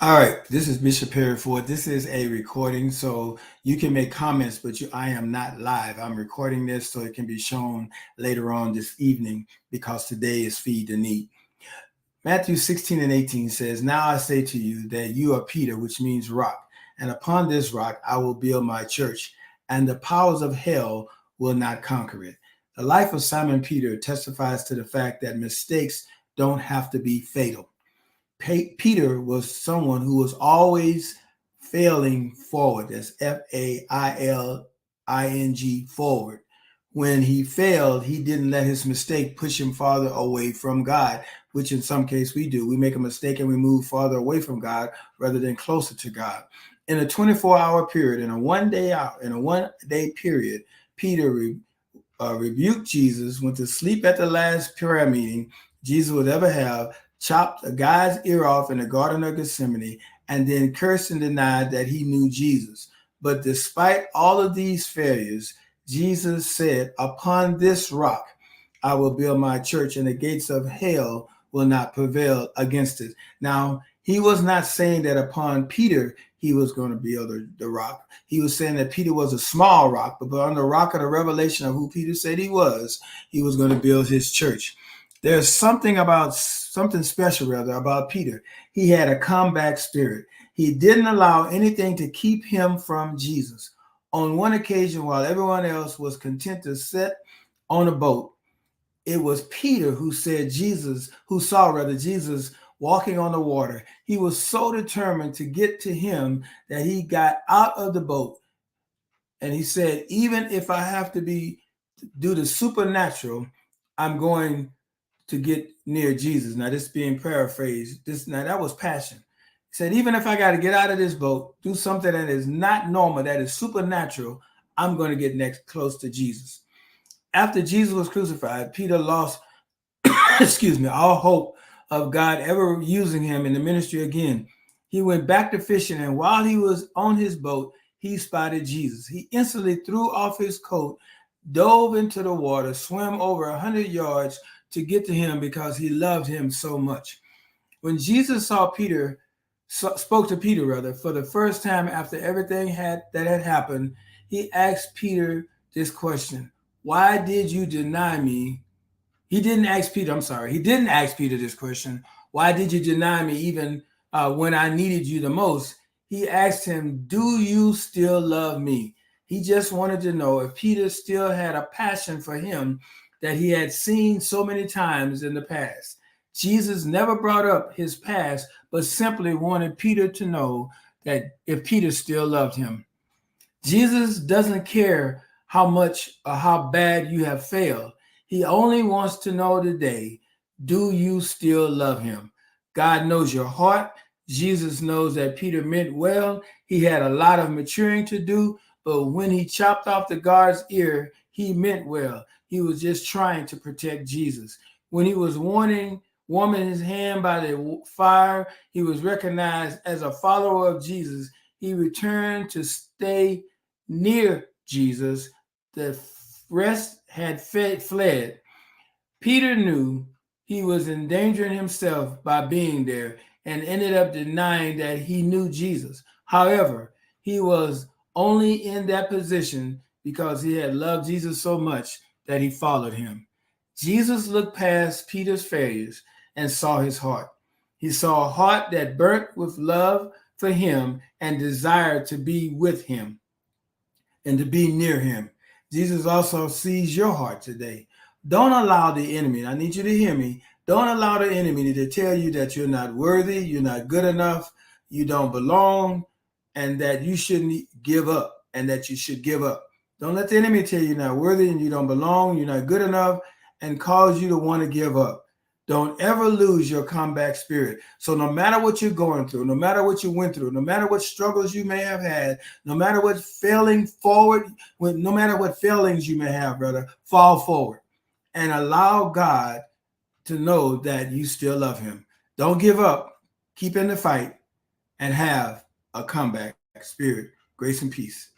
All right, this is Bishop Perry Ford. This is a recording, so you can make comments, but I am not live. I'm recording this so it can be shown later on this evening because today is Feed the Need. Matthew 16:18 says, "Now I say to you that you are Peter, which means rock, and upon this rock I will build my church, and the powers of hell will not conquer it." The life of Simon Peter testifies to the fact that mistakes don't have to be fatal. Peter was someone who was always failing forward. That's FAILING, forward. When he failed, he didn't let his mistake push him farther away from God, which in some case we do. We make a mistake and we move farther away from God rather than closer to God. In a 24-hour period, in a one-day period, Peter rebuked Jesus, went to sleep at the last prayer meeting Jesus would ever have, chopped a guy's ear off in the Garden of Gethsemane, and then cursed and denied that he knew Jesus. But despite all of these failures, Jesus said, "Upon this rock I will build my church, and the gates of hell will not prevail against it." Now, he was not saying that upon Peter he was going to build the rock. He was saying that Peter was a small rock, but on the rock of the revelation of who Peter said he was going to build his church. There's something special about Peter. He had a comeback spirit. He didn't allow anything to keep him from Jesus. On one occasion, while everyone else was content to sit on a boat, it was Peter who saw Jesus walking on the water. He was so determined to get to him that he got out of the boat. And he said, "Even if I have to do the supernatural, I'm going to get near Jesus." Now, this being paraphrased, that was passion. He said, "Even if I got to get out of this boat, do something that is not normal, that is supernatural, I'm going to get close to Jesus." After Jesus was crucified, Peter lost, all hope of God ever using him in the ministry again. He went back to fishing, and while he was on his boat, he spotted Jesus. He instantly threw off his coat, dove into the water, swam over 100 yards to get to him because he loved him so much. When Jesus spoke to Peter for the first time after everything that had happened, he asked Peter this question: "Why did you deny me?" He didn't ask Peter this question: "Why did you deny me even when I needed you the most?" He asked him, "Do you still love me?" He just wanted to know if Peter still had a passion for him that he had seen so many times in the past. Jesus never brought up his past, but simply wanted Peter to know that if Peter still loved him. Jesus doesn't care how much or how bad you have failed. He only wants to know today, do you still love him? God knows your heart. Jesus knows that Peter meant well. He had a lot of maturing to do, but when he chopped off the guard's ear, he meant well. He was just trying to protect Jesus. When he was warming his hand by the fire, he was recognized as a follower of Jesus. He returned to stay near Jesus. The rest had fled. Peter knew he was endangering himself by being there and ended up denying that he knew Jesus. However, he was only in that position because he had loved Jesus so much that he followed him. Jesus looked past Peter's failures and saw his heart. He saw a heart that burnt with love for him and desired to be with him and to be near him. Jesus also sees your heart today. Don't allow the enemy, I need you to hear me, don't allow the enemy to tell you that you're not worthy, you're not good enough, you don't belong, and that you shouldn't give up and that you should give up. Don't let the enemy tell you you're not worthy and you don't belong, you're not good enough, and cause you to want to give up. Don't ever lose your comeback spirit. So no matter what you're going through, no matter what you went through, no matter what struggles you may have had, no matter what failings you may have, brother, fall forward and allow God to know that you still love him. Don't give up. Keep in the fight and have a comeback spirit. Grace and peace.